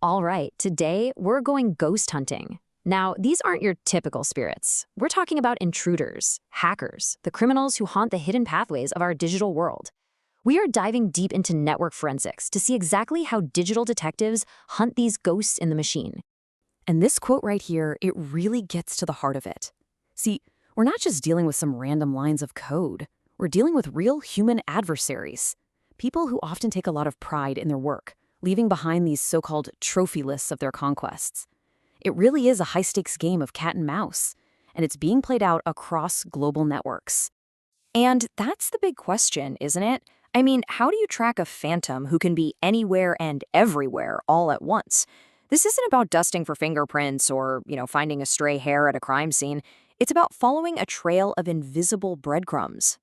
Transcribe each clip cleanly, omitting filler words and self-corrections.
All right, today we're going ghost hunting. Now, these aren't your typical spirits. We're talking about intruders, hackers, the criminals who haunt the hidden pathways of our digital world. We are diving deep into network forensics to see exactly how digital detectives hunt these ghosts in the machine. And this quote right here, it really gets to the heart of it. See, we're not just dealing with some random lines of code. We're dealing with real human adversaries, people who often take a lot of pride in their work, leaving behind these so-called trophy lists of their conquests. It really is a high-stakes game of cat and mouse, and it's being played out across global networks. And that's the big question, isn't it? I mean, how do you track a phantom who can be anywhere and everywhere all at once? This isn't about dusting for fingerprints or, finding a stray hair at a crime scene. It's about following a trail of invisible breadcrumbs.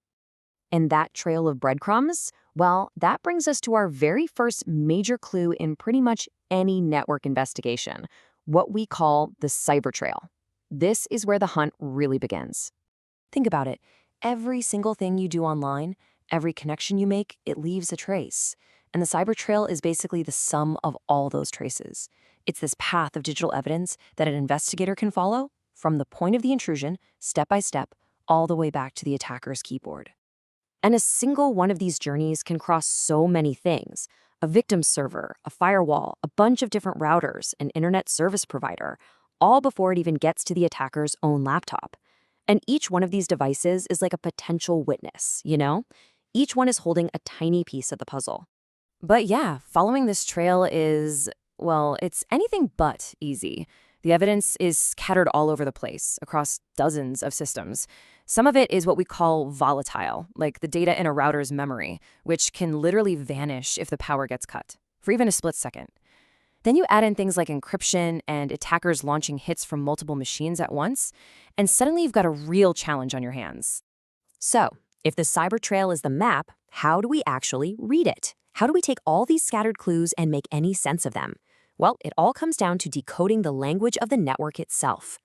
And that trail of breadcrumbs, well, that brings us to our very first major clue in pretty much any network investigation, what we call the cyber trail. This is where the hunt really begins. Think about it. Every single thing you do online, every connection you make, it leaves a trace. And the cyber trail is basically the sum of all those traces. It's this path of digital evidence that an investigator can follow from the point of the intrusion, step by step, all the way back to the attacker's keyboard. And a single one of these journeys can cross so many things: a victim server, a firewall, a bunch of different routers, an internet service provider, all before it even gets to the attacker's own laptop. And each one of these devices is like a potential witness, Each one is holding a tiny piece of the puzzle. But yeah, following this trail is, well, it's anything but easy. The evidence is scattered all over the place, across dozens of systems. Some of it is what we call volatile, like the data in a router's memory, which can literally vanish if the power gets cut, for even a split second. Then you add in things like encryption and attackers launching hits from multiple machines at once, and suddenly you've got a real challenge on your hands. So, if the cyber trail is the map, how do we actually read it? How do we take all these scattered clues and make any sense of them? Well, it all comes down to decoding the language of the network itself.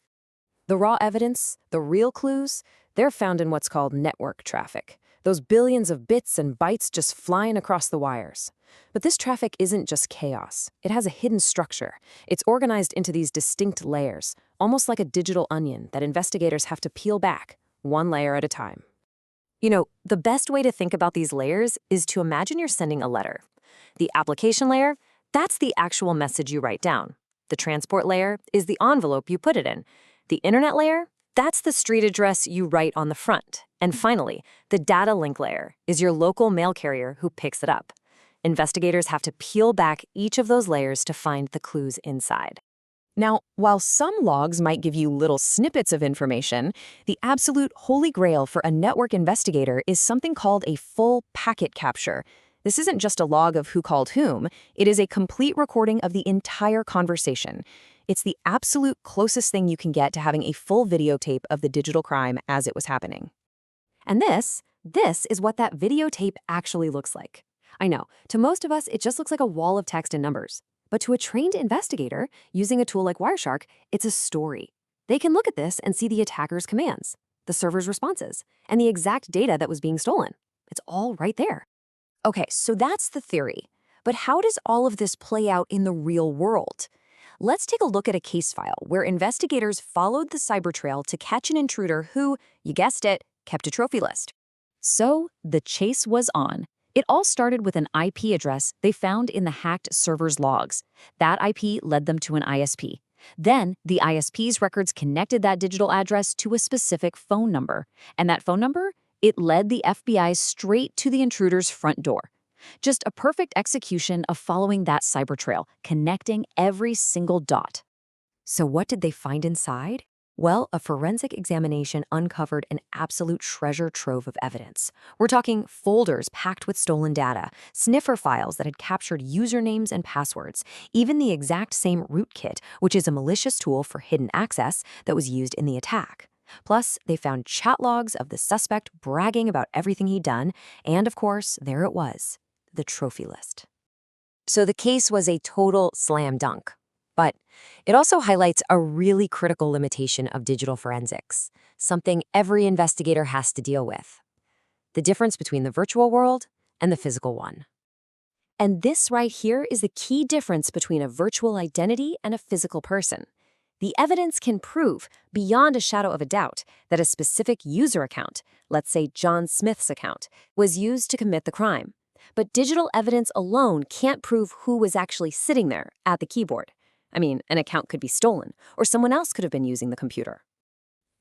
The raw evidence, the real clues, they're found in what's called network traffic. Those billions of bits and bytes just flying across the wires. But this traffic isn't just chaos. It has a hidden structure. It's organized into these distinct layers, almost like a digital onion that investigators have to peel back, one layer at a time. The best way to think about these layers is to imagine you're sending a letter. The application layer, that's the actual message you write down. The transport layer is the envelope you put it in. The internet layer, that's the street address you write on the front. And finally, the data link layer is your local mail carrier who picks it up. Investigators have to peel back each of those layers to find the clues inside. Now, while some logs might give you little snippets of information, the absolute holy grail for a network investigator is something called a full packet capture. This isn't just a log of who called whom, it is a complete recording of the entire conversation. It's the absolute closest thing you can get to having a full videotape of the digital crime as it was happening. And this is what that videotape actually looks like. I know, to most of us, it just looks like a wall of text and numbers. But to a trained investigator, using a tool like Wireshark, it's a story. They can look at this and see the attacker's commands, the server's responses, and the exact data that was being stolen. It's all right there. Okay, so that's the theory. But how does all of this play out in the real world? Let's take a look at a case file where investigators followed the cyber trail to catch an intruder who, you guessed it, kept a trophy list. So the chase was on. It all started with an IP address they found in the hacked server's logs. That IP led them to an ISP. Then, the ISP's records connected that digital address to a specific phone number. And that phone number? It led the FBI straight to the intruder's front door. Just a perfect execution of following that cyber trail, connecting every single dot. So what did they find inside? Well, a forensic examination uncovered an absolute treasure trove of evidence. We're talking folders packed with stolen data, sniffer files that had captured usernames and passwords, even the exact same rootkit, which is a malicious tool for hidden access that was used in the attack. Plus, they found chat logs of the suspect bragging about everything he'd done, and of course, there it was, the trophy list. So the case was a total slam dunk. But it also highlights a really critical limitation of digital forensics, something every investigator has to deal with: the difference between the virtual world and the physical one. And this right here is the key difference between a virtual identity and a physical person. The evidence can prove, beyond a shadow of a doubt, that a specific user account, let's say John Smith's account, was used to commit the crime. But digital evidence alone can't prove who was actually sitting there at the keyboard. I mean, an account could be stolen, or someone else could have been using the computer.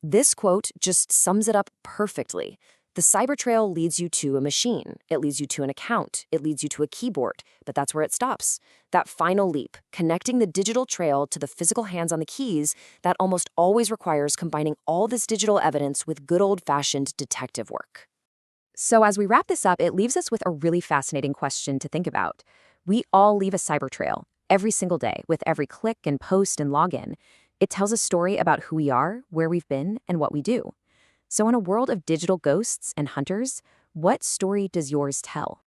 This quote just sums it up perfectly. The cyber trail leads you to a machine. It leads you to an account. It leads you to a keyboard. But that's where it stops. That final leap, connecting the digital trail to the physical hands on the keys, that almost always requires combining all this digital evidence with good old-fashioned detective work. So as we wrap this up, it leaves us with a really fascinating question to think about. We all leave a cyber trail every single day with every click and post and login. It tells a story about who we are, where we've been, and what we do. So in a world of digital ghosts and hunters, what story does yours tell?